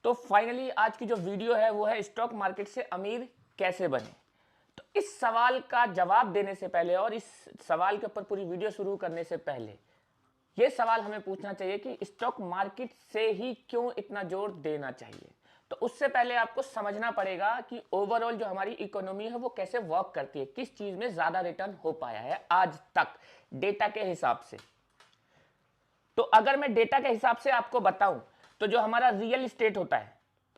तो फाइनली आज की जो वीडियो है वो है स्टॉक मार्केट से अमीर कैसे बने। तो इस सवाल का जवाब देने से पहले और इस सवाल के ऊपर पूरी वीडियो शुरू करने से पहले ये सवाल हमें पूछना चाहिए कि स्टॉक मार्केट से ही क्यों इतना जोर देना चाहिए। तो उससे पहले आपको समझना पड़ेगा कि ओवरऑल जो हमारी इकोनॉमी है वो कैसे वर्क करती है, किस चीज में ज्यादा रिटर्न हो पाया है आज तक डेटा के हिसाब से। तो अगर मैं डेटा के हिसाब से आपको बताऊं तो जो हमारा रियल एस्टेट होता है,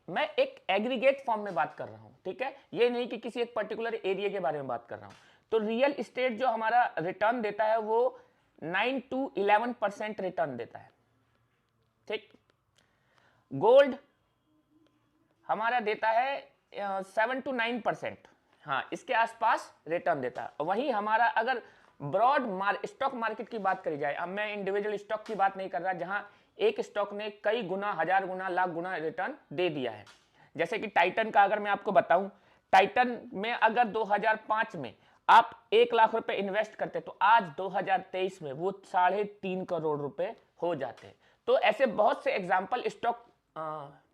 मैं एक एग्रीगेट फॉर्म में बात कर रहा हूं, ठीक है, ये नहीं कि किसी एक पर्टिकुलर एरिया के बारे में बात कर रहा हूं। तो रियल एस्टेट जो हमारा रिटर्न देता है वो 9 to 11% रिटर्न देता है, ठीक। गोल्ड हमारा देता है 7 to 9%, हाँ इसके आसपास रिटर्न देता है। वहीं हमारा अगर ब्रॉड स्टॉक मार्केट की बात करी जाए, अब मैं इंडिविजुअल स्टॉक की बात नहीं कर रहा जहां एक स्टॉक ने कई गुना, हजार गुना, लाख गुना रिटर्न दे दिया है। जैसे कि टाइटन का अगर मैं आपको बताऊं, टाइटन में अगर 2005 में आप 1 लाख रुपए इन्वेस्ट करते तो आज 2023 में वो 3.5 करोड़ रुपए हो जाते। तो ऐसे बहुत से एग्जाम्पल स्टॉक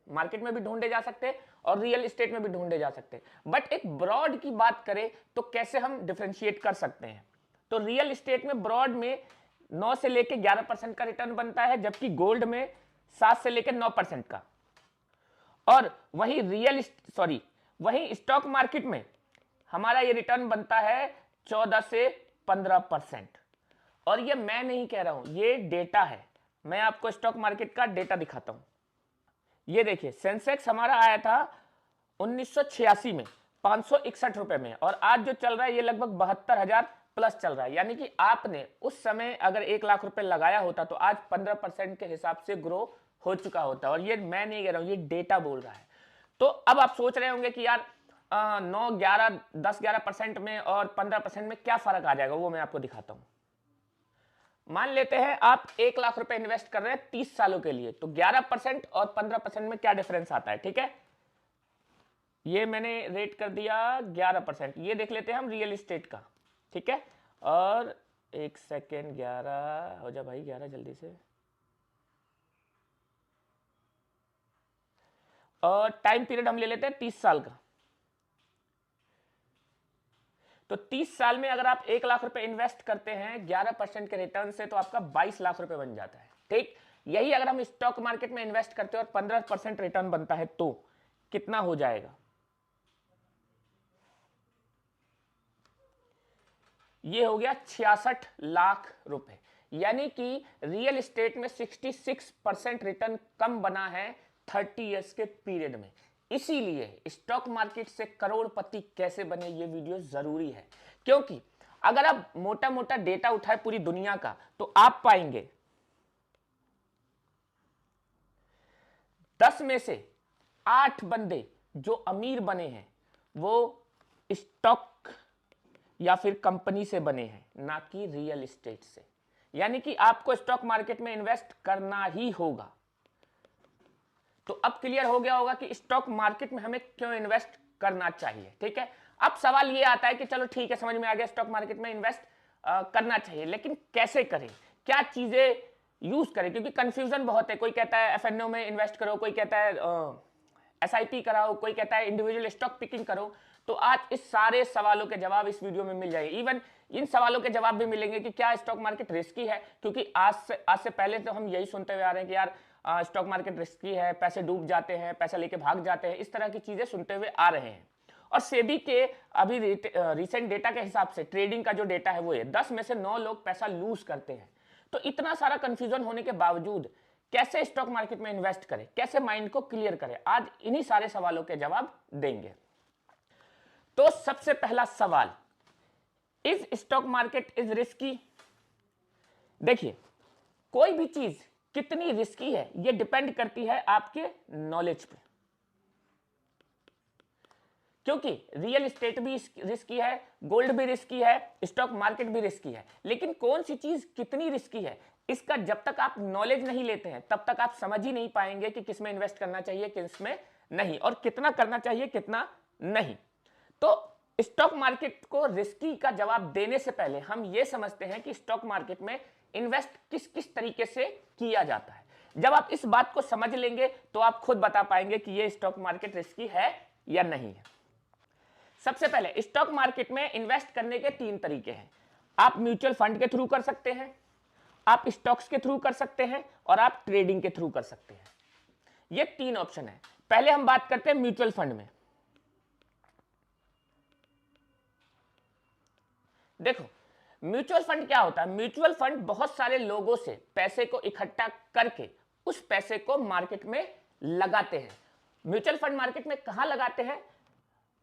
मार्केट में भी ढूंढे जा सकते हैं और रियल एस्टेट में भी ढूंढे जा सकते हैं। बट एक ब्रॉड की बात करें तो कैसे हम डिफरेंशिएट कर सकते हैं। तो रियल एस्टेट में ब्रॉड में 9 से लेकर 11% का रिटर्न बनता है, जबकि गोल्ड में 7 से लेकर 9% का। और वही स्टॉक मार्केट में हमारा ये रिटर्न बनता है 14 से 15%। और ये मैं नहीं कह रहा हूं, ये डेटा है। मैं आपको स्टॉक मार्केट का डेटा दिखाता हूं। ये देखिए, सेंसेक्स हमारा आया था 1986 में 561 रुपए में, और आज जो चल रहा है ये लगभग 72,000 प्लस चल रहा है। यानी कि आपने उस समय अगर 1 लाख रुपए लगाया होता तो आज 15% के हिसाब से ग्रो हो चुका होता। और ये मैं नहीं कह रहा हूं, ये डेटा बोल रहा है। तो अब आप सोच रहे होंगे कि यार 9, 11, 10-11% में और 15% में क्या फर्क आ जाएगा, वो मैं आपको दिखाता हूं। मान लेते हैं आप 1 लाख रुपए इन्वेस्ट कर रहे हैं 30 सालों के लिए, तो 11% और 15% में क्या डिफरेंस आता है, ठीक है। ये मैंने रेट कर दिया 11%। ये देख लेते हैं हम रियल एस्टेट का, ठीक है। और 1 सेकेंड, 11 हो जा भाई, 11 जल्दी से। और टाइम पीरियड हम ले लेते हैं 30 साल का। तो 30 साल में अगर आप 1 लाख रुपए इन्वेस्ट करते हैं 11% के रिटर्न से, तो आपका 22 लाख रुपए बन जाता है, ठीक। यही अगर हम स्टॉक मार्केट में इन्वेस्ट करते हैं और 15% रिटर्न बनता है तो कितना हो जाएगा। ये हो गया 66 लाख रुपए। यानी कि रियल एस्टेट में 66% रिटर्न कम बना है 30 इयर्स के पीरियड में। इसीलिए स्टॉक मार्केट से करोड़पति कैसे बने ये वीडियो जरूरी है, क्योंकि अगर आप मोटा मोटा डेटा उठाए पूरी दुनिया का तो आप पाएंगे 10 में से 8 बंदे जो अमीर बने हैं वो स्टॉक या फिर कंपनी से बने हैं, ना कि रियल एस्टेट से। यानी कि आपको स्टॉक मार्केट में इन्वेस्ट करना ही होगा। तो अब क्लियर हो गया होगा कि स्टॉक मार्केट में हमें क्यों इन्वेस्ट करना चाहिए, ठीक है। अब सवाल ये आता है कि चलो ठीक है, समझ में आ गया, स्टॉक मार्केट में इन्वेस्ट करना चाहिए, लेकिन कैसे करें, क्या चीजें यूज करें, क्योंकि कंफ्यूजन बहुत है। कोई कहता है एफएनओ में इन्वेस्ट करो, कोई कहता है एसआईपी कराओ, कोई कहता है इंडिविजुअल स्टॉक पिकिंग करो। तो आज इस सारे सवालों के जवाब इस वीडियो में मिल जाएंगे। इवन इन सवालों के जवाब भी मिलेंगे कि क्या स्टॉक मार्केट रिस्की है, क्योंकि आज से पहले तो हम यही सुनते हुए आ रहे हैं कि यार स्टॉक मार्केट रिस्की है, पैसे डूब जाते हैं, पैसा लेके भाग जाते हैं, इस तरह की चीजें सुनते हुए आ रहे हैं। और सेबी के अभी रिसेंट डेटा के हिसाब से ट्रेडिंग का जो डेटा है वो है 10 में से 9 लोग पैसा लूज करते हैं। तो इतना सारा कंफ्यूजन होने के बावजूद कैसे स्टॉक मार्केट में इन्वेस्ट करें, कैसे माइंड को क्लियर करें, आज इन्हीं सारे सवालों के जवाब देंगे। तो सबसे पहला सवाल, is stock market is risky. देखिए, कोई भी चीज कितनी रिस्की है ये डिपेंड करती है आपके नॉलेज पे, क्योंकि रियल एस्टेट भी रिस्की है, गोल्ड भी रिस्की है, स्टॉक मार्केट भी रिस्की है। लेकिन कौन सी चीज कितनी रिस्की है इसका जब तक आप नॉलेज नहीं लेते हैं तब तक आप समझ ही नहीं पाएंगे कि किस में इन्वेस्ट करना चाहिए, किस में नहीं, और कितना करना चाहिए, कितना नहीं। तो स्टॉक मार्केट को रिस्की का जवाब देने से पहले हम यह समझते हैं कि स्टॉक मार्केट में इन्वेस्ट किस किस तरीके से किया जाता है। जब आप इस बात को समझ लेंगे तो आप खुद बता पाएंगे कि ये स्टॉक मार्केट रिस्की है या नहीं है। सबसे पहले स्टॉक मार्केट में इन्वेस्ट करने के 3 तरीके हैं। आप म्यूचुअल फंड के थ्रू कर सकते हैं, आप स्टॉक्स के थ्रू कर सकते हैं और आप ट्रेडिंग के थ्रू कर सकते हैं। ये 3 ऑप्शन है। पहले हम बात करते हैं म्यूचुअल फंड में। देखो म्यूचुअल फंड क्या होता है। म्यूचुअल फंड बहुत सारे लोगों से पैसे को इकट्ठा करके उस पैसे को मार्केट में लगाते हैं। म्यूचुअल फंड मार्केट में कहां लगाते हैं?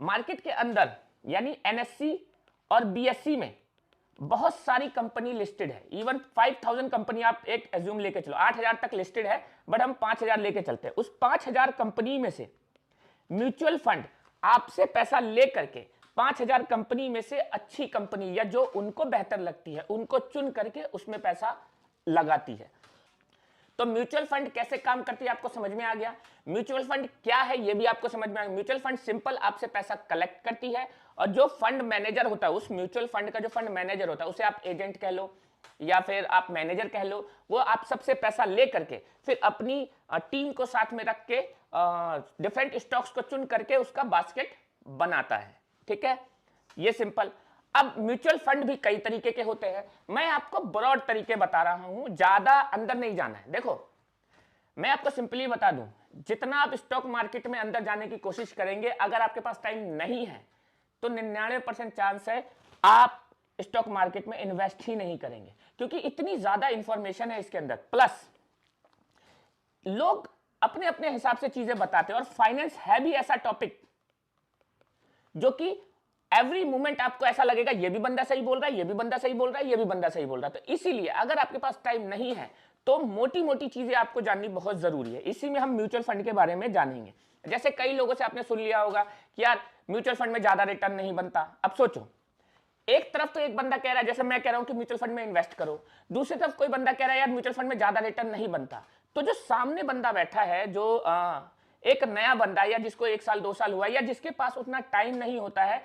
मार्केट के अंदर, यानी एनएससी और बीएससी में बहुत सारी कंपनी लिस्टेड है। इवन 5000 कंपनी आप एक एज्यूम लेके चलो, 8000 तक लिस्टेड है, बट हम 5000 लेके चलते हैं। उस 5000 कंपनी में से म्यूचुअल फंड आपसे पैसा लेकर के 5000 कंपनी में से अच्छी कंपनी या जो उनको बेहतर लगती है उनको चुन करके उसमें पैसा लगाती है। तो म्यूचुअल फंड कैसे काम करती है आपको समझ में आ गया। म्यूचुअल फंड क्या है ये भी आपको समझ में आ गया। म्यूचुअल फंड सिंपल आपसे पैसा कलेक्ट करती है और जो फंड मैनेजर होता है, उस म्यूचुअल फंड का जो फंड मैनेजर होता है, उसे आप एजेंट कह लो या फिर आप मैनेजर कह लो, वो आप सबसे पैसा ले करके फिर अपनी टीम को साथ में रख के डिफरेंट स्टॉक्स को चुन करके उसका बास्केट बनाता है। ठीक है, ये सिंपल। अब म्यूचुअल फंड भी कई तरीके के होते हैं, मैं आपको ब्रॉड तरीके बता रहा हूं, ज्यादा अंदर नहीं जाना है। देखो मैं आपको सिंपली बता दूं, जितना आप स्टॉक मार्केट में अंदर जाने की कोशिश करेंगे, अगर आपके पास टाइम नहीं है तो 99% चांस है आप स्टॉक मार्केट में इन्वेस्ट ही नहीं करेंगे, क्योंकि इतनी ज्यादा इंफॉर्मेशन है इसके अंदर। प्लस लोग अपने अपने हिसाब से चीजें बताते हैं और फाइनेंस है भी ऐसा टॉपिक जो कि एवरी मोमेंट आपको ऐसा लगेगा ये भी बंदा सही बोल रहा है, ये भी बंदा सही बोल रहा है, ये भी बंदा सही बोल रहा है। तो इसीलिए अगर आपके पास टाइम नहीं है तो मोटी मोटी चीजें आपको जाननी बहुत जरूरी है। इसी में हम म्यूचुअल फंड के बारे में जानेंगे। जैसे कई लोगों से आपने सुन लिया होगा कि यार म्यूचुअल फंड में ज्यादा रिटर्न नहीं बनता। अब सोचो, एक तरफ तो एक बंदा कह रहा है, जैसे मैं कह रहा हूं कि म्यूचुअल फंड में इन्वेस्ट करो, दूसरी तरफ कोई बंदा कह रहा है यार म्यूचुअल फंड में ज्यादा रिटर्न नहीं बनता। तो जो सामने बंदा बैठा है, जो एक नया बंदा या जिसको 1 साल 2 साल हुआ या जिसके पास उतना टाइम नहीं होता है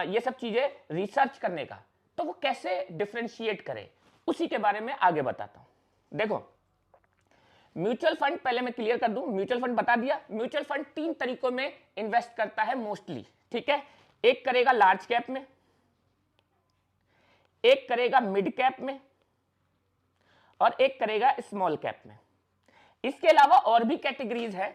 ये सब चीजें रिसर्च करने का, तो वो कैसे डिफरेंशिएट करे, उसी के बारे में आगे बताता हूं। देखो म्यूचुअल फंड पहले मैं क्लियर कर दूं, म्यूचुअल फंड बता दिया। म्यूचुअल फंड 3 तरीकों में इन्वेस्ट करता है मोस्टली। ठीक है, एक करेगा लार्ज कैप में, एक करेगा मिड कैप में और एक करेगा स्मॉल कैप में। इसके अलावा और भी कैटेगरीज है।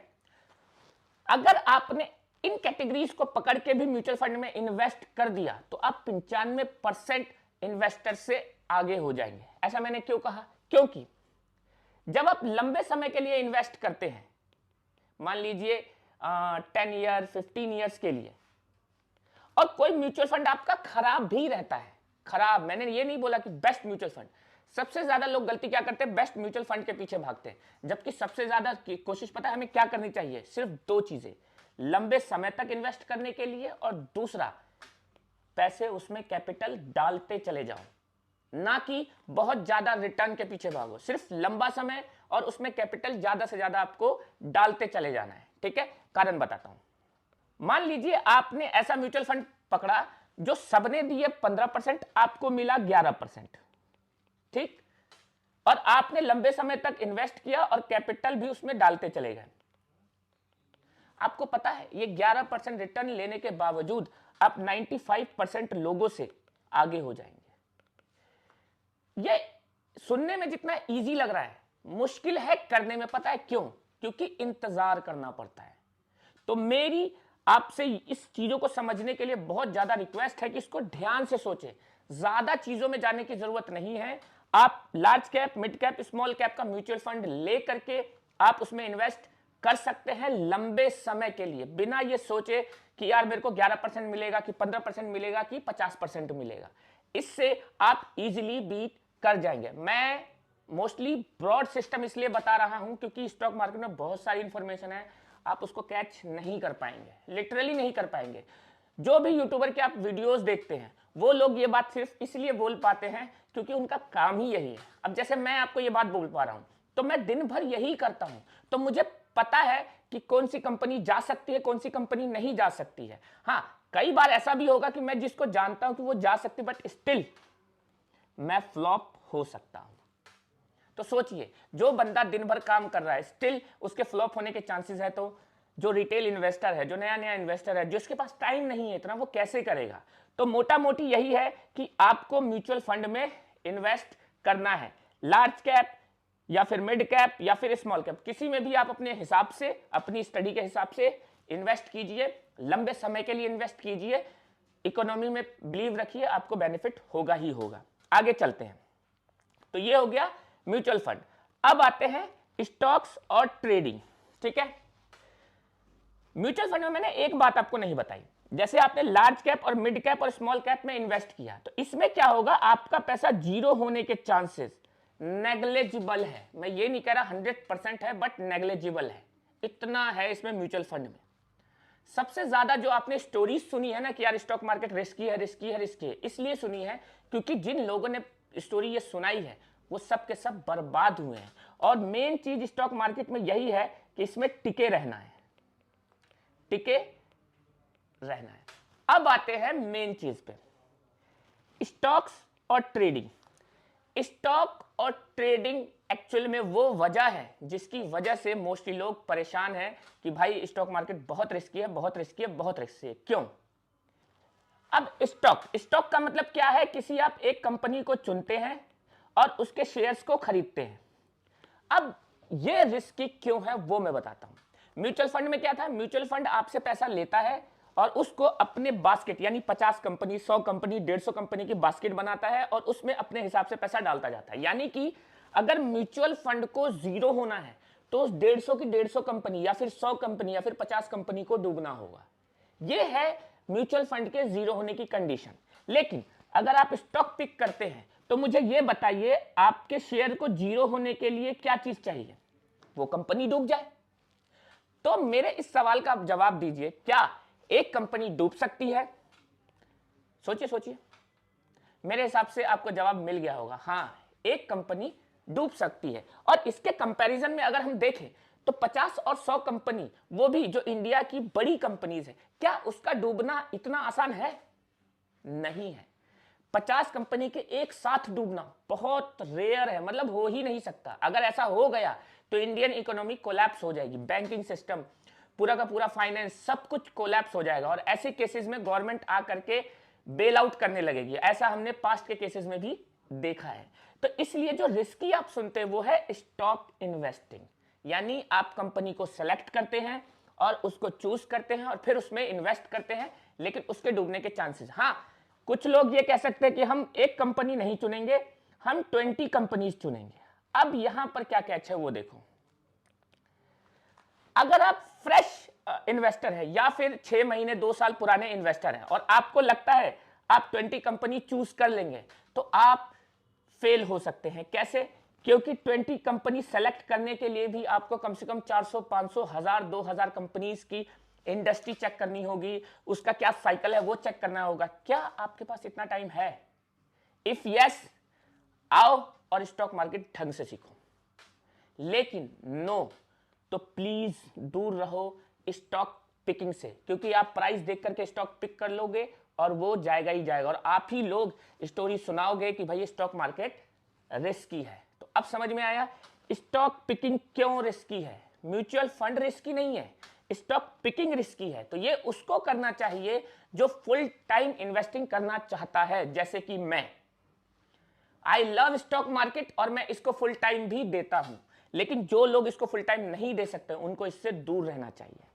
अगर आपने इन कैटेगरीज को पकड़ के भी म्यूचुअल फंड में इन्वेस्ट कर दिया तो आप 95% इन्वेस्टर से आगे हो जाएंगे। ऐसा मैंने क्यों कहा? क्योंकि जब आप लंबे समय के लिए इन्वेस्ट करते हैं, मान लीजिए 10 ईयर 15 ईयर्स के लिए, और कोई म्यूचुअल फंड आपका खराब भी रहता है, खराब मैंने ये नहीं बोला कि बेस्ट म्यूचुअल फंड, सबसे ज्यादा लोग गलती क्या करते हैं, बेस्ट म्यूचुअल फंड के पीछे भागते हैं, जबकि सबसे ज्यादा कोशिश पता है हमें क्या करनी चाहिए? सिर्फ 2 चीजें, लंबे समय तक इन्वेस्ट करने के लिए और दूसरा पैसे उसमें कैपिटल डालते चले जाओ, ना कि बहुत ज्यादा रिटर्न के पीछे भागो। सिर्फ लंबा समय और उसमें कैपिटल ज्यादा से ज्यादा आपको डालते चले जाना है। ठीक है, कारण बताता हूं। मान लीजिए आपने ऐसा म्यूचुअल फंड पकड़ा जो सबने दिए 15%, आपको मिला 11%। ठीक, और आपने लंबे समय तक इन्वेस्ट किया और कैपिटल भी उसमें डालते चले गए। आपको पता है ये 11% रिटर्न लेने के बावजूद आप 95% लोगों से आगे हो जाएंगे। ये सुनने में जितना इजी लग रहा है, मुश्किल है करने में। पता है क्यों? क्योंकि इंतजार करना पड़ता है। तो मेरी आपसे इस चीजों को समझने के लिए बहुत ज्यादा रिक्वेस्ट है कि इसको ध्यान से सोचें। ज्यादा चीजों में जाने की जरूरत नहीं है। आप large cap, mid cap, small cap का म्यूचुअल फंड ले करके आप उसमें इन्वेस्ट कर सकते हैं लंबे समय के लिए, बिना ये सोचे कि यार मेरे को 11% मिलेगा कि 15% मिलेगा कि 50% मिलेगा। इससे आप इजीली बीट कर जाएंगे। मैं मोस्टली ब्रॉड सिस्टम इसलिए बता रहा हूं क्योंकि स्टॉक मार्केट में बहुत सारी इंफॉर्मेशन है, आप उसको कैच नहीं कर पाएंगे, लिटरली नहीं कर पाएंगे। जो भी यूट्यूबर के आप वीडियोस देखते हैं वो लोग ये बात सिर्फ इसलिए बोल पाते हैं क्योंकि उनका काम ही यही है। अब जैसे मैं आपको ये बात बोल पा रहा हूं तो मैं दिन भर यही करता हूं, तो मुझे पता है कि कौन सी कंपनी जा सकती है, कौन सी कंपनी नहीं जा सकती है। हाँ, कई बार ऐसा भी होगा कि मैं जिसको जानता हूं कि वो जा सकती, बट स्टिल मैं फ्लॉप हो सकता हूं। तो सोचिए, जो बंदा दिन भर काम कर रहा है स्टिल उसके फ्लॉप होने के चांसेस है, तो जो रिटेल इन्वेस्टर है, जो नया नया इन्वेस्टर है, जिसके पास टाइम नहीं है इतना, वो कैसे करेगा? तो मोटा मोटी यही है कि आपको म्यूचुअल फंड में इन्वेस्ट करना है, लार्ज कैप या फिर मिड कैप या फिर स्मॉल कैप, किसी में भी आप अपने हिसाब से, अपनी स्टडी के हिसाब से इन्वेस्ट कीजिए, लंबे समय के लिए इन्वेस्ट कीजिए, इकोनॉमी में बिलीव रखिए, आपको बेनिफिट होगा ही होगा। आगे चलते हैं। तो ये हो गया म्यूचुअल फंड। अब आते हैं स्टॉक्स और ट्रेडिंग। ठीक है, म्यूचुअल फंड में मैंने एक बात आपको नहीं बताई, जैसे आपने लार्ज कैप और मिड कैप और स्मॉल कैप में इन्वेस्ट किया, तो इसमें क्या होगा, आपका पैसा जीरो होने के चांसेस नेग्लेजिबल है। मैं ये नहीं कह रहा 100% है, बट नेग्लेजिबल है, इतना है इसमें म्यूचुअल फंड में। सबसे ज्यादा जो आपने स्टोरी सुनी है ना कि यार स्टॉक मार्केट रिस्की है, रिस्की है, रिस्की है, इसलिए सुनी है क्योंकि जिन लोगों ने स्टोरी ये सुनाई है वो सब के सब बर्बाद हुए हैं। और मेन चीज स्टॉक मार्केट में यही है कि इसमें टिके रहना है, टिके रहना है। अब आते हैं मेन चीज पे, स्टॉक्स और ट्रेडिंग। स्टॉक और ट्रेडिंग एक्चुअल में वो वजह है जिसकी वजह से मोस्टली लोग परेशान हैं कि भाई स्टॉक मार्केट बहुत रिस्की है, बहुत रिस्की है, बहुत रिस्की है। क्यों? अब स्टॉक का मतलब क्या है, किसी आप एक कंपनी को चुनते हैं और उसके शेयर्स को खरीदते हैं। अब ये रिस्की क्यों है वो मैं बताता हूं। म्यूचुअल फंड में क्या था, म्यूचुअल फंड आपसे पैसा लेता है और उसको अपने बास्केट, यानी 50 कंपनी, 100 कंपनी, 150 कंपनी की बास्केट बनाता है और उसमें अपने हिसाब से पैसा डालता जाता है। यानी कि अगर म्यूचुअल फंड को जीरो होना है तो उस 150 की 150 कंपनी या फिर 100 कंपनी या फिर 50 कंपनी को डूबना होगा। यह है म्यूचुअल फंड के जीरो होने की कंडीशन। लेकिन अगर आप स्टॉक पिक करते हैं तो मुझे यह बताइए, आपके शेयर को जीरो होने के लिए क्या चीज चाहिए? वो कंपनी डूब जाए। तो मेरे इस सवाल का जवाब दीजिए, क्या एक कंपनी डूब सकती है? सोचिए सोचिए, मेरे हिसाब से आपको जवाब मिल गया होगा, हाँ एक कंपनी डूब सकती है। और इसके कंपैरिजन में अगर हम देखें तो 50 और 100 कंपनी, वो भी जो इंडिया की बड़ी कंपनीज है, क्या उसका डूबना इतना आसान है? नहीं है। 50 कंपनी के एक साथ डूबना बहुत रेयर है, मतलब हो ही नहीं सकता। अगर ऐसा हो गया तो इंडियन इकोनॉमी कोलैप्स हो जाएगी, बैंकिंग सिस्टम, पूरा का पूरा फाइनेंस, सब कुछ कोलैप्स हो जाएगा और ऐसे केसेस में गवर्नमेंट आ करके बेल आउट करने लगेगी। ऐसा हमने पास्ट के केसेस में भी देखा है। तो इसलिए जो रिस्की आप सुनते हैं वो है स्टॉक इन्वेस्टिंग, यानी आप कंपनी को सेलेक्ट करते हैं और उसको चूज करते हैं और फिर उसमें इन्वेस्ट करते हैं, लेकिन उसके डूबने के चांसेस। हाँ, कुछ लोग ये कह सकते हैं कि हम एक कंपनी नहीं चुनेंगे, हम 20 कंपनीज चुनेंगे। अब यहां पर क्या कैच है वो देखो। अगर आप फ्रेश इन्वेस्टर है या फिर 6 महीने 2 साल पुराने इन्वेस्टर हैं और आपको लगता है आप 20 कंपनी चूज कर लेंगे, तो आप फेल हो सकते हैं। कैसे? क्योंकि 20 कंपनी सेलेक्ट करने के लिए भी आपको कम से कम 400, 500, 1000, 2000 कंपनीज की इंडस्ट्री चेक करनी होगी, उसका क्या साइकिल है वो चेक करना होगा। क्या आपके पास इतना टाइम है? इफ यस, आओ और स्टॉक मार्केट ढंग से सीखो। लेकिन नो, तो प्लीज दूर रहो स्टॉक पिकिंग से, क्योंकि आप प्राइस देख करके स्टॉक पिक कर लोगे और वो जाएगा ही जाएगा और आप ही लोग स्टोरी सुनाओगे कि भाई स्टॉक मार्केट रिस्की है। तो अब समझ में आया स्टॉक पिकिंग क्यों रिस्की है। म्यूचुअल फंड रिस्की नहीं है, स्टॉक पिकिंग रिस्की है। तो ये उसको करना चाहिए जो फुल टाइम इन्वेस्टिंग करना चाहता है, जैसे कि मैं। आई लव स्टॉक मार्केट और मैं इसको फुल टाइम भी देता हूं, लेकिन जो लोग इसको फुल टाइम नहीं दे सकते उनको इससे दूर रहना चाहिए।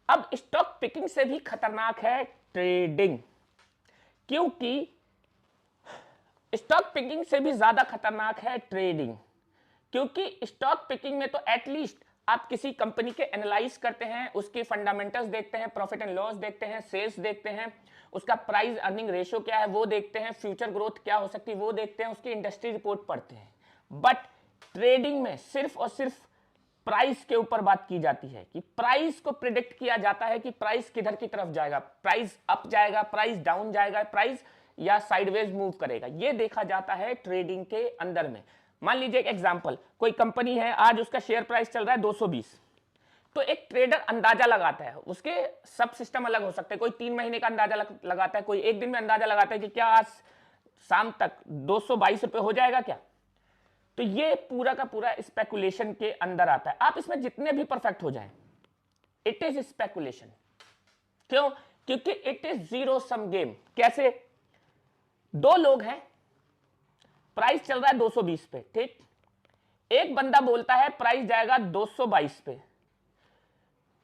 अब स्टॉक पिकिंग से भी खतरनाक है ट्रेडिंग, क्योंकि स्टॉक पिकिंग से भी ज्यादा खतरनाक है ट्रेडिंग। क्योंकि स्टॉक पिकिंग में तो एटलीस्ट आप किसी कंपनी के एनालाइज करते हैं, उसके फंडामेंटल्स देखते हैं, प्रॉफिट एंड लॉस देखते हैं, सेल्स देखते हैं, उसका प्राइस अर्निंग रेशियो क्या है वो देखते हैं, फ्यूचर ग्रोथ क्या हो सकती है वो देखते हैं, उसकी इंडस्ट्री रिपोर्ट पढ़ते हैं। बट ट्रेडिंग में सिर्फ और सिर्फ प्राइस के ऊपर बात की जाती है कि प्राइस को प्रिडिक्ट किया जाता है कि प्राइस किधर की तरफ जाएगा, प्राइस अप जाएगा, प्राइस डाउन जाएगा, प्राइस या साइडवेज मूव करेगा, ये देखा जाता है ट्रेडिंग के अंदर में। मान लीजिए एक एग्जांपल, कोई कंपनी है, आज उसका शेयर प्राइस चल रहा है 220, तो एक ट्रेडर अंदाजा लगाता है, उसके सब सिस्टम अलग हो सकते हैं, कोई 3 महीने का अंदाजा लगाता है, कोई एक दिन में अंदाजा लगाता है कि क्या आज शाम तक 222 रुपए हो जाएगा क्या। तो ये पूरा का पूरा स्पेकुलेशन के अंदर आता है। आप इसमें जितने भी परफेक्ट हो जाएं, इट इज स्पेकुलेशन। क्यों? क्योंकि it is zero sum game. कैसे? दो लोग हैं, प्राइस चल रहा है 220 पे, ठीक। एक बंदा बोलता है प्राइस जाएगा 222 पे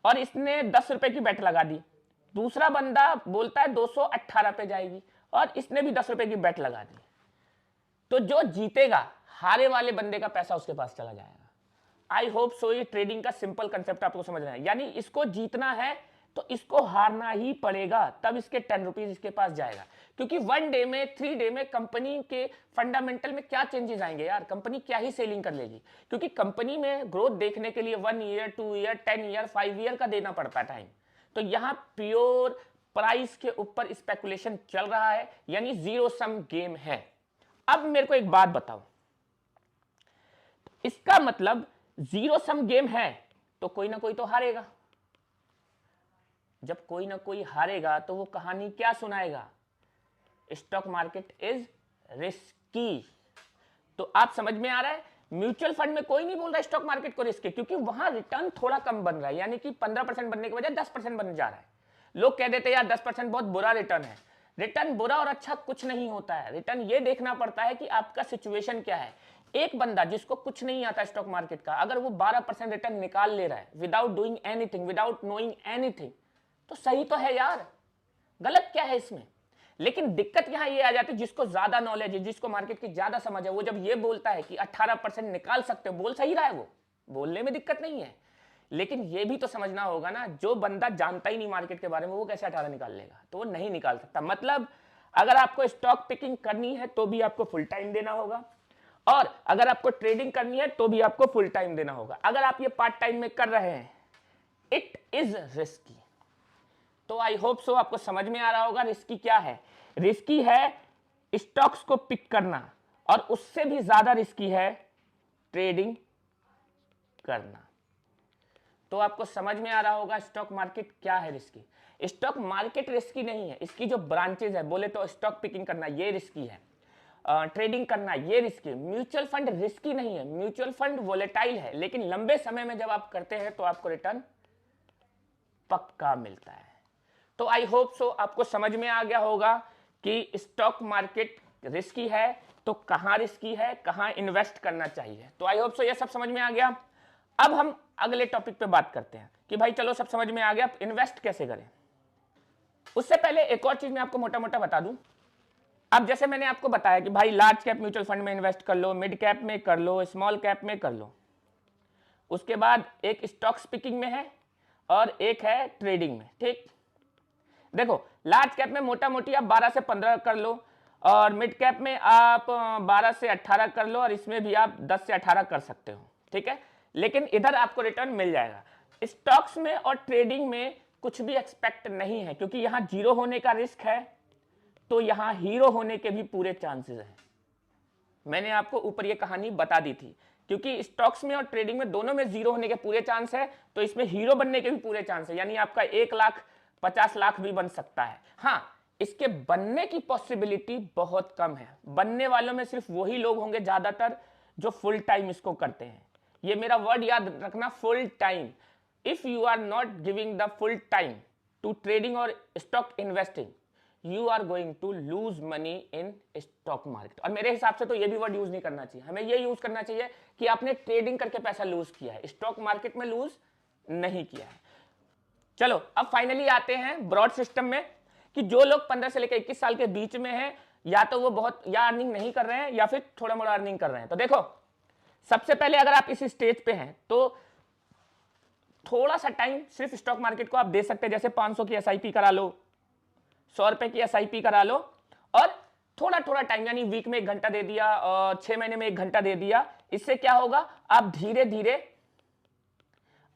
और इसने 10 रुपए की बेट लगा दी। दूसरा बंदा बोलता है 218 पे जाएगी और इसने भी 10 रुपए की बेट लगा दी। तो जो जीतेगा, हारे वाले बंदे का पैसा उसके पास चला जाएगा। आई होप सो ये ट्रेडिंग का सिंपल कंसेप्ट आपको समझ रहे हैं। यानी इसको जीतना है तो इसको हारना ही पड़ेगा, तब इसके 10 रुपीज इसके पास जाएगा। क्योंकि 1 डे में, 3 डे में कंपनी के फंडामेंटल में क्या चेंजेस आएंगे यार, कंपनी क्या ही सेलिंग कर लेगी। क्योंकि कंपनी में ग्रोथ देखने के लिए 1 ईयर, 2 ईयर, 10 ईयर, 5 ईयर का देना पड़ता है टाइम। तो यहां प्योर प्राइस के ऊपर स्पेकुलेशन चल रहा है, यानी जीरो सम गेम है। अब मेरे को एक बात बताओ, इसका मतलब जीरो सम गेम है तो कोई ना कोई तो हारेगा। जब कोई ना कोई हारेगा तो वो कहानी क्या सुनाएगा? Stock market is risky. तो आप समझ में आ रहा है, म्यूचुअल फंड में कोई नहीं बोल रहा स्टॉक मार्केट को रिस्की, क्योंकि वहां रिटर्न थोड़ा कम बन रहा है, यानी कि 15% बनने के बजाय 10% बन जा रहा है। लोग कह देते हैं यार 10% बहुत बुरा रिटर्न है। रिटर्न बुरा और अच्छा कुछ नहीं होता है। रिटर्न ये देखना पड़ता है कि आपका सिचुएशन क्या है। एक बंदा जिसको कुछ नहीं आता स्टॉक मार्केट का, अगर वो 12% रिटर्न निकाल ले रहा है without doing anything, without knowing anything, तो सही तो है यार, गलत क्या है इसमें? लेकिन दिक्कत यहां ये आ जाती है, जिसको ज्यादा नॉलेज है, जिसको मार्केट की ज्यादा समझ है, वो जब ये बोलता है कि 18% निकाल सकते हो, बोल सही रहा है, वो बोलने में दिक्कत नहीं है। लेकिन ये भी तो समझना होगा ना, जो बंदा जानता ही नहीं मार्केट के बारे में, वो कैसे 18 निकाल लेगा? तो वो नहीं निकाल सकता। मतलब अगर आपको स्टॉक पिकिंग करनी है तो भी आपको फुल टाइम देना होगा, और अगर आपको ट्रेडिंग करनी है तो भी आपको फुल टाइम देना होगा। अगर आप ये पार्ट टाइम में कर रहे हैं, इट इज रिस्की। तो आई होप सो आपको समझ में आ रहा होगा रिस्की क्या है। रिस्की है स्टॉक्स को पिक करना, और उससे भी ज्यादा रिस्की है ट्रेडिंग करना। तो आपको समझ में आ रहा होगा स्टॉक मार्केट क्या है रिस्की। स्टॉक मार्केट रिस्की नहीं है, इसकी जो ब्रांचेज है, बोले तो स्टॉक पिकिंग करना ये रिस्की है, ट्रेडिंग करना ये रिस्की। म्यूचुअल फंड रिस्की नहीं है, म्यूचुअल फंड वोलेटाइल है, लेकिन लंबे समय में जब आप करते हैं तो आपको रिटर्न पक्का मिलता है। तो आई होप सो आपको समझ में आ गया होगा कि स्टॉक मार्केट रिस्की है तो कहां रिस्की है, कहां इन्वेस्ट करना चाहिए। तो आई होप सो ये सब समझ में आ गया। अब हम अगले टॉपिक पे बात करते हैं कि भाई चलो सब समझ में आ गया, इन्वेस्ट कैसे करें। उससे पहले एक और चीज मैं आपको मोटा मोटा बता दूं। अब जैसे मैंने आपको बताया कि भाई लार्ज कैप म्यूचुअल फंड में इन्वेस्ट कर लो, मिड कैप में कर लो, स्मॉल कैप में कर लो। उसके बाद एक स्टॉक पिकिंग में है और एक है ट्रेडिंग में, ठीक। देखो लार्ज कैप में मोटा मोटी आप 12 से 15 कर लो, और मिड कैप में आप 12 से 18 कर लो, और इसमें भी आप 10 से 18 कर सकते हो, ठीक है। लेकिन इधर आपको रिटर्न मिल जाएगा। स्टॉक्स में और ट्रेडिंग में कुछ भी एक्सपेक्ट नहीं है, क्योंकि यहां जीरो होने का रिस्क है, तो यहां हीरो होने के भी पूरे चांसेस हैं। मैंने आपको ऊपर ये कहानी बता दी थी, क्योंकि स्टॉक्स में और ट्रेडिंग में दोनों में जीरो होने के पूरे चांस है, तो इसमें हीरो बनने के भी पूरे चांस है। यानी आपका 1 लाख 50 लाख भी बन सकता है। हाँ, इसके बनने की पॉसिबिलिटी बहुत कम है। बनने वालों में सिर्फ वही लोग होंगे ज्यादातर जो फुल टाइम इसको करते हैं। ये मेरा वर्ड याद रखना, full time. If you are not giving the full time to trading और stock investing, you are going to lose money in stock market. और मेरे हिसाब से तो ये भी वर्ड यूज नहीं करना चाहिए, हमें ये यूज करना चाहिए कि आपने ट्रेडिंग करके पैसा लूज किया है, स्टॉक मार्केट में लूज नहीं किया है। चलो अब फाइनली आते हैं ब्रॉड सिस्टम में, कि जो लोग 15 से लेकर 21 साल के बीच में हैं, या तो वो बहुत या अर्निंग नहीं कर रहे हैं या फिर थोड़ा मोड़ा अर्निंग कर रहे हैं। तो देखो सबसे पहले अगर आप इस स्टेज पे हैं तो थोड़ा सा टाइम सिर्फ स्टॉक मार्केट को आप दे सकते हैं। जैसे 500 की एसआईपी करा लो, 100 रुपए की एसआईपी करा लो, और थोड़ा थोड़ा टाइम, यानी वीक में 1 घंटा दे दिया और 6 महीने में 1 घंटा दे दिया। इससे क्या होगा, आप धीरे धीरे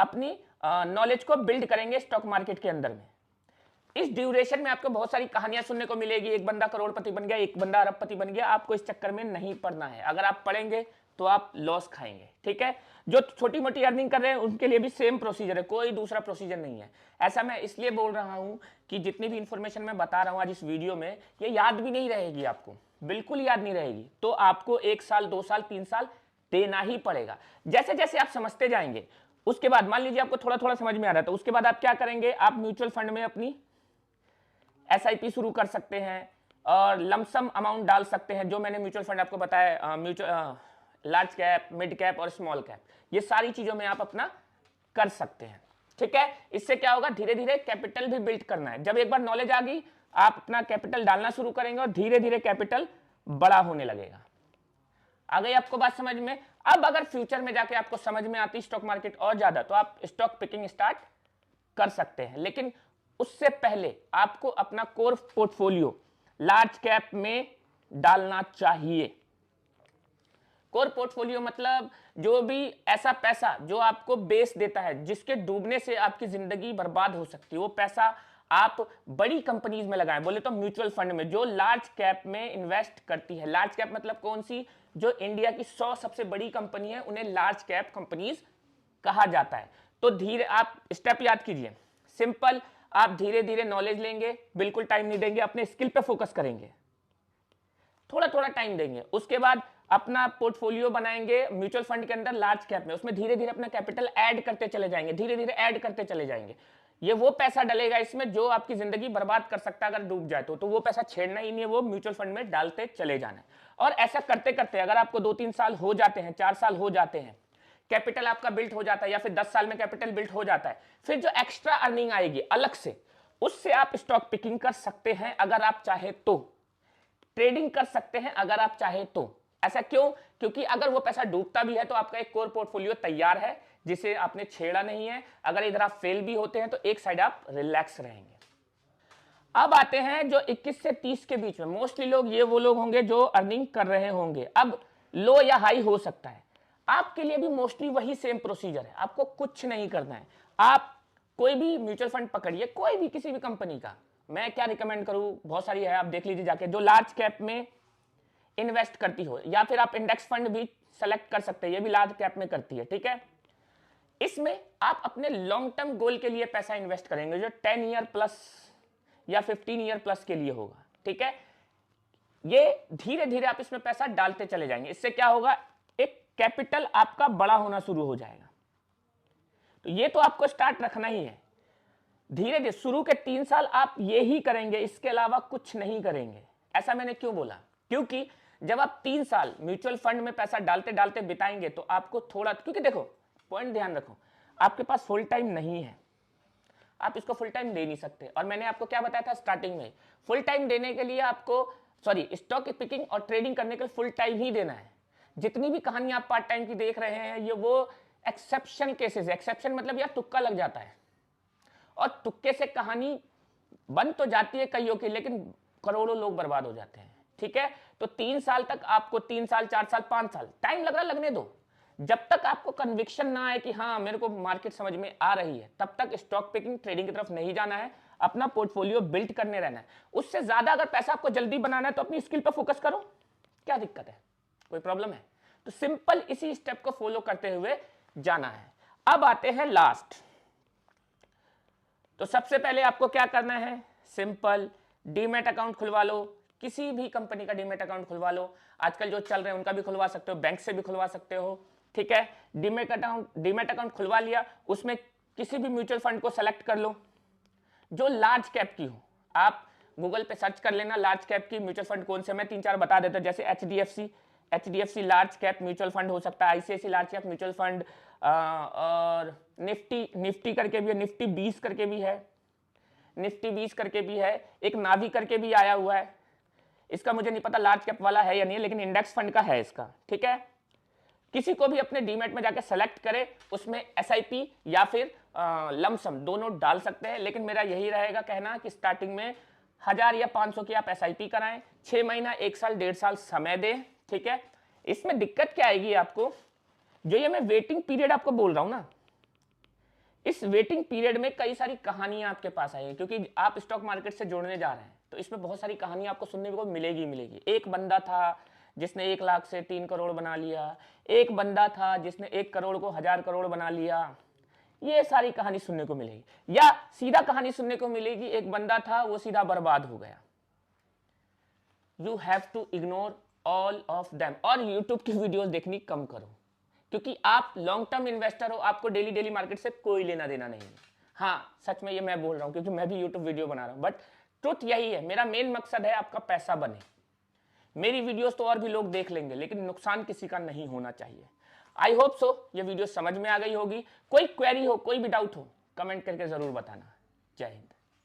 अपनी नॉलेज को बिल्ड करेंगे स्टॉक मार्केट के अंदर में। इस ड्यूरेशन में आपको बहुत सारी कहानियां सुनने को मिलेगी, एक बंदा करोड़पति बन गया, एक बंदा अरबपति बन गया। आपको इस चक्कर में नहीं पड़ना है। अगर आप पढ़ेंगे तो आप लॉस खाएंगे, ठीक है। जो छोटी मोटी अर्निंग कर रहे हैं उनके लिए भी सेम प्रोसीजर है, कोई दूसरा प्रोसीजर नहीं है। ऐसा मैं इसलिए बोल रहा हूं कि जितनी भी इंफॉर्मेशन मैं बता रहा हूं आज इस वीडियो में, ये याद भी नहीं रहेगी, आपको बिल्कुल याद नहीं रहेगी। तो आपको 1 साल 2 साल 3 साल देना ही पड़ेगा। जैसे जैसे आप समझते जाएंगे उसके बाद मान लीजिए आपको थोड़ा थोड़ा समझ में आ रहा है, तो उसके बाद आप क्या करेंगे, आप म्यूचुअल फंड में अपनी एसआईपी शुरू कर सकते हैं और लमसम अमाउंट डाल सकते हैं। जो मैंने म्यूचुअल फंड आपको बताया, लार्ज कैप, मिड कैप और स्मॉल कैप, ये सारी चीजों में आप अपना कर सकते हैं। ठीक है, इससे क्या होगा, धीरे धीरे कैपिटल भी बिल्ड करना है। जब एक बार नॉलेज आ गई, आप अपना कैपिटल डालना शुरू करेंगे और धीरे धीरे कैपिटल बड़ा होने लगेगा। आ गई आपको बात समझ में? अब अगर फ्यूचर में जाके आपको समझ में आती स्टॉक मार्केट और ज्यादा, तो आप स्टॉक पिकिंग स्टार्ट कर सकते हैं। लेकिन उससे पहले आपको अपना कोर पोर्टफोलियो लार्ज कैप में डालना चाहिए। कोर पोर्टफोलियो मतलब जो भी ऐसा पैसा जो आपको बेस देता है, जिसके डूबने से आपकी जिंदगी बर्बाद हो सकती है, वो पैसा आप बड़ी कंपनीज में लगाएं। बोले तो म्यूचुअल फंड में जो लार्ज कैप में इन्वेस्ट करती है। लार्ज कैप मतलब कौन सी? जो इंडिया की 100 सबसे बड़ी कंपनी है, उन्हें लार्ज कैप कंपनीज कहा जाता है। तो धीरे आप स्टेप याद कीजिए, सिंपल, आप धीरे धीरे नॉलेज लेंगे, बिल्कुल टाइम नहीं देंगे, अपने स्किल पे फोकस करेंगे, थोड़ा थोड़ा टाइम देंगे। उसके बाद अपना पोर्टफोलियो बनाएंगे म्यूचुअल फंड के अंदर लार्ज कैप में, उसमें धीरे धीरे अपना कैपिटल ऐड करते चले जाएंगे, धीरे धीरे ऐड करते चले जाएंगे। ये वो पैसा डलेगा इसमें जो आपकी जिंदगी बर्बाद कर सकता है अगर डूब जाए तो वो पैसा छेड़ना ही नहीं है, वो म्यूचुअल फंड में डालते चले जाना है। और ऐसा करते करते अगर आपको 2-3 साल हो जाते हैं, 4 साल हो जाते हैं, कैपिटल आपका बिल्ट हो जाता है, या फिर 10 साल में कैपिटल बिल्ट हो जाता है, फिर जो एक्स्ट्रा अर्निंग आएगी अलग से, उससे आप स्टॉक पिकिंग कर सकते हैं अगर आप चाहे तो, ट्रेडिंग कर सकते हैं अगर आप चाहे तो। ऐसा क्यों? क्योंकि अगर वो पैसा डूबता भी है तो आपका एक कोर पोर्टफोलियो तैयार है जिसे आपने छेड़ा नहीं है। अगर इधर आप फेल भी होते हैं तो एक साइड आप रिलैक्स रहेंगे। अब आते हैं जो 21 से 30 के बीच में, मोस्टली लोग ये वो लोग होंगे जो अर्निंग कर रहे होंगे। अब लो या हाई हो सकता है, आपके लिए भी मोस्टली वही सेम प्रोसीजर है। आपको कुछ नहीं करना है, आप कोई भी म्यूचुअल फंड पकड़िए, कोई भी किसी भी कंपनी का। मैं क्या रिकमेंड करूं, बहुत सारी है, आप देख लीजिए जाके, जो लार्ज कैप में इन्वेस्ट करती हो, या फिर आप इंडेक्स फंड भी सेलेक्ट कर सकते हैं, ये भी लार्ज कैप में करती है। ठीक है, इसमें आप अपने लॉन्ग टर्म गोल के लिए पैसा इन्वेस्ट करेंगे जो 10 ईयर प्लस या 15 ईयर प्लस के लिए होगा। ठीक है, ये धीरे धीरे आप इसमें पैसा डालते चले जाएंगे। इससे क्या होगा, एक कैपिटल आपका बड़ा होना शुरू हो जाएगा। तो ये तो आपको स्टार्ट रखना ही है। धीरे धीरे शुरू के 3 साल आप ये ही करेंगे, इसके अलावा कुछ नहीं करेंगे। ऐसा मैंने क्यों बोला? क्योंकि जब आप 3 साल म्यूचुअल फंड में पैसा डालते डालते बिताएंगे तो आपको थोड़ा, क्योंकि देखो पॉइंट ध्यान रखो, आपके पास फुल टाइम नहीं है, आप इसको फुल टाइम दे नहीं सकते। और मैंने आपको क्या बताया था स्टार्टिंग में, फुल टाइम देने के लिए आपको, सॉरी, स्टॉक पिकिंग और ट्रेडिंग करने के लिए फुल टाइम ही देना है। जितनी भी कहानी आप पार्ट टाइम की देख रहे हैं, ये वो एक्सेप्शन केसेस है। एक्सेप्शन मतलब यार तुक्का लग जाता है, और तुक्के से कहानी बन तो जाती है कईयों की, लेकिन करोड़ों लोग बर्बाद हो जाते हैं। ठीक है, तो 3 साल तक आपको, 3 साल, 4 साल, 5 साल टाइम लग रहा है, लगने दो। जब तक आपको कन्विक्शन ना आए कि हाँ मेरे को मार्केट समझ में आ रही है, तब तक स्टॉक पिकिंग ट्रेडिंग की तरफ नहीं जाना है, अपना पोर्टफोलियो बिल्ड करने रहना है। उससे ज्यादा अगर पैसा आपको जल्दी बनाना है तो अपनी स्किल पर फोकस करो, क्या दिक्कत है, कोई प्रॉब्लम है? तो सिंपल इसी स्टेप को फॉलो करते हुए जाना है। अब आते हैं लास्ट। तो सबसे पहले आपको क्या करना है, सिंपल, डीमैट अकाउंट खुलवा लो, किसी भी कंपनी का डीमैट अकाउंट खुलवा लो। आजकल जो चल रहे हैं उनका भी खुलवा सकते हो, बैंक से भी खुलवा सकते हो। ठीक है, डीमैट अकाउंट खुलवा लिया, उसमें किसी भी म्यूचुअल फंड को सेलेक्ट कर लो जो लार्ज कैप की हो। आप गूगल पे सर्च कर लेना लार्ज कैप की म्यूचुअल फंड कौन से, मैं 3-4 बता देता हूं, जैसे HDFC large cap mutual fund हो सकता है, ICICI large cap mutual fund, और निफ्टी करके भी है, निफ्टी 20 करके भी है, निफ्टी 20 करके भी है, एक नावी करके भी आया हुआ है। इसका मुझे नहीं पता लार्ज कैप वाला है या नहीं, लेकिन इंडेक्स फंड का है इसका। ठीक है, किसी को भी अपने डीमैट में जाकर सेलेक्ट करे, उसमें एसआईपी या फिर लमसम दोनों डाल सकते हैं। लेकिन मेरा यही रहेगा कहना कि स्टार्टिंग में 1000 या 500 की आप एसआईपी कराएं, 6 महीना, 1 साल, 1.5 साल समय दें। ठीक है, इसमें दिक्कत क्या आएगी आपको, जो ये मैं वेटिंग पीरियड आपको बोल रहा हूं ना, इस वेटिंग पीरियड में कई सारी कहानियां आपके पास आएंगी, क्योंकि आप स्टॉक मार्केट से जुड़ने जा रहे हैं, तो इसमें बहुत सारी कहानियां आपको सुनने को मिलेगी। एक बंदा था जिसने 1 लाख से 3 करोड़ बना लिया, एक बंदा था जिसने 1 करोड़ को 1000 करोड़ बना लिया, ये सारी कहानी सुनने को मिलेगी। या सीधा कहानी सुनने को मिलेगी, एक बंदा था वो सीधा बर्बाद हो गया। You have to ignore all of them, और यूट्यूब की वीडियोस देखनी कम करो। क्योंकि आप लॉन्ग टर्म इन्वेस्टर हो, आपको डेली डेली मार्केट से कोई लेना देना नहीं है। हाँ सच में ये मैं बोल रहा हूँ क्योंकि मैं भी यूट्यूब वीडियो बना रहा हूँ, बट ट्रुथ यही है, मेरा मेन मकसद है आपका पैसा बने। मेरी वीडियोस तो और भी लोग देख लेंगे लेकिन नुकसान किसी का नहीं होना चाहिए। आई होप सो ये वीडियो समझ में आ गई होगी। कोई क्वेरी हो, कोई भी डाउट हो, कमेंट करके जरूर बताना। जय हिंद।